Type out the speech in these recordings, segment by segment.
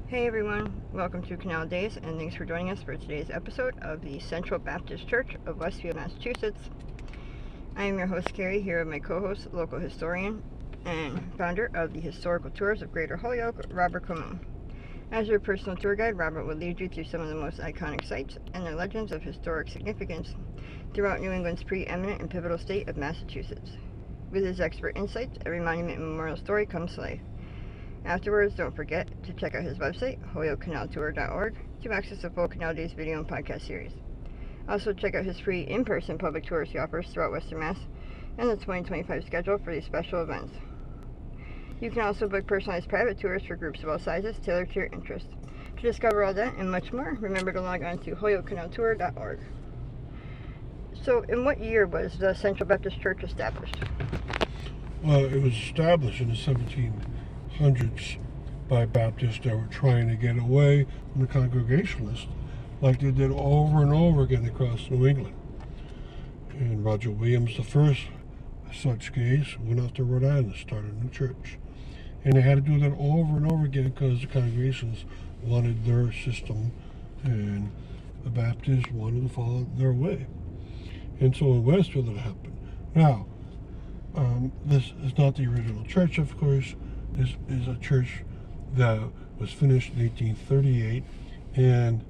Hey everyone, welcome to Canal Days, and thanks for joining us for today's episode of the Central Baptist Church of Westfield, Massachusetts. I am your host Carrie, here with my co-host, local historian and founder of the Historical Tours of Greater Holyoke, Robert Camone. As your personal tour guide, Robert will lead you through some of the most iconic sites and their legends of historic significance throughout New England's preeminent and pivotal state of Massachusetts. With his expert insights, every monument and memorial story comes to life. Afterwards, don't forget to check out his website, holyokecanaltour.org, to access the full Canal Days video and podcast series. Also, check out his free in-person public tours he offers throughout Western Mass and the 2025 schedule for these special events. You can also book personalized private tours for groups of all sizes tailored to your interests. To discover all that and much more, remember to log on to holyokecanaltour.org. So, in what year was the Central Baptist Church established? Well, it was established in the 1700s by Baptists that were trying to get away from the Congregationalists, like they did over and over again across New England. And Roger Williams, the first such case, went off to Rhode Island and started a new church. And they had to do that over and over again because the Congregations wanted their system and the Baptists wanted to follow their way. And so in Westfield it happened. Now, this is not the original church, of course. This is a church that was finished in 1838 and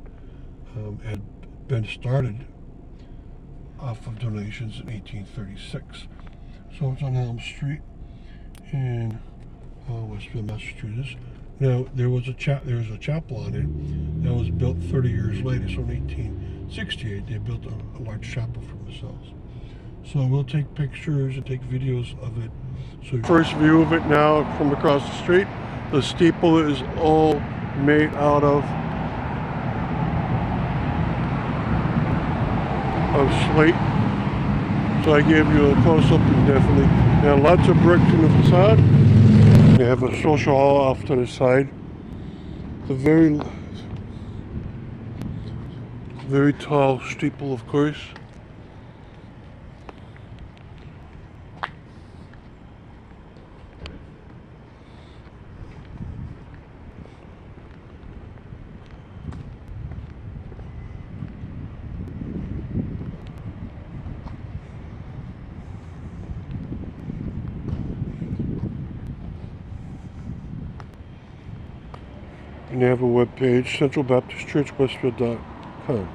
had been started off of donations in 1836. So it's on Elm Street in Westfield, Massachusetts. Now there was a chapel on it that was built 30 years later. So in 1868 they built a large chapel for themselves. So we'll take pictures and take videos of it. So first view of it now from across the street. The steeple is all made out of slate. So I gave you a close-up and definitely. Now lots of bricks in the facade. They have a social hall off to the side. The very tall steeple, of course. And they have a webpage, centralbaptistchurchwestfield.com.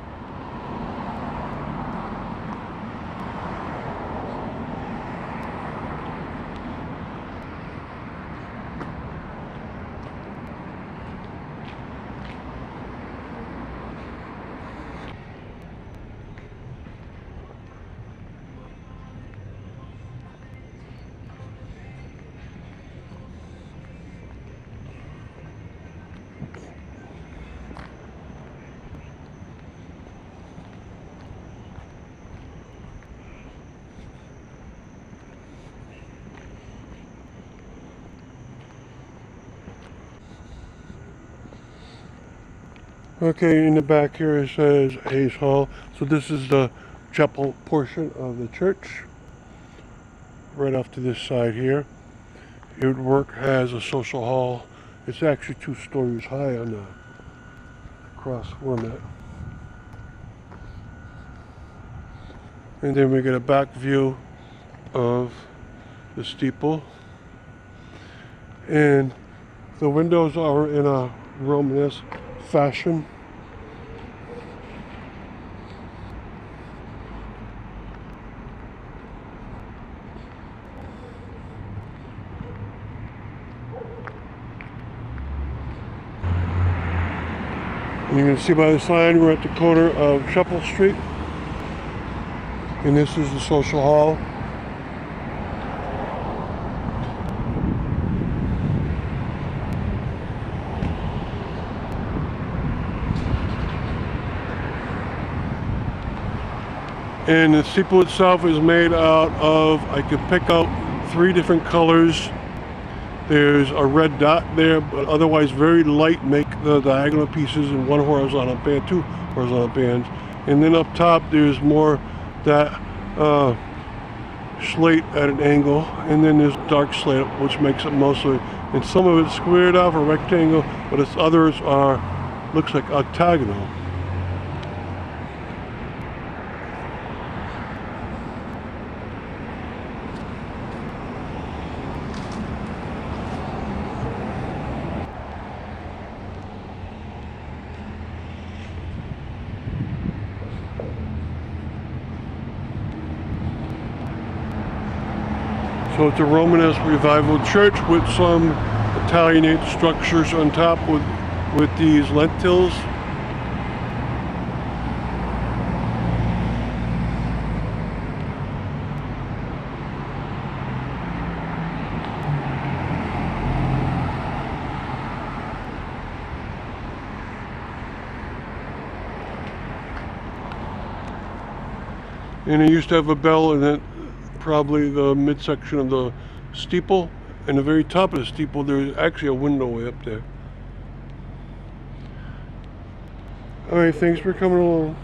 Okay, in the back here it says Hayes Hall. So this is the chapel portion of the church. Right off to this side here. It would work as a social hall. It's actually 2 stories high on the cross format. And then we get a back view of the steeple. And the windows are in a Romanesque fashion. And you can see by the sign we're at the corner of Chapel Street. And this is the social hall. And the steeple itself is made out of, I could pick out 3 different colors. There's a red dot there, but otherwise very light, make the diagonal pieces in 1 horizontal band, 2 horizontal bands. And then up top there's more that slate at an angle, and then there's dark slate, which makes it mostly And some of it's squared off or rectangle, but its others are, looks like octagonal. So it's a Romanesque revival church with some Italianate structures on top with these lentils. And it used to have a bell in it, probably the midsection of the steeple. And the very top of the steeple, there's actually a window way up there. Alright, thanks for coming along.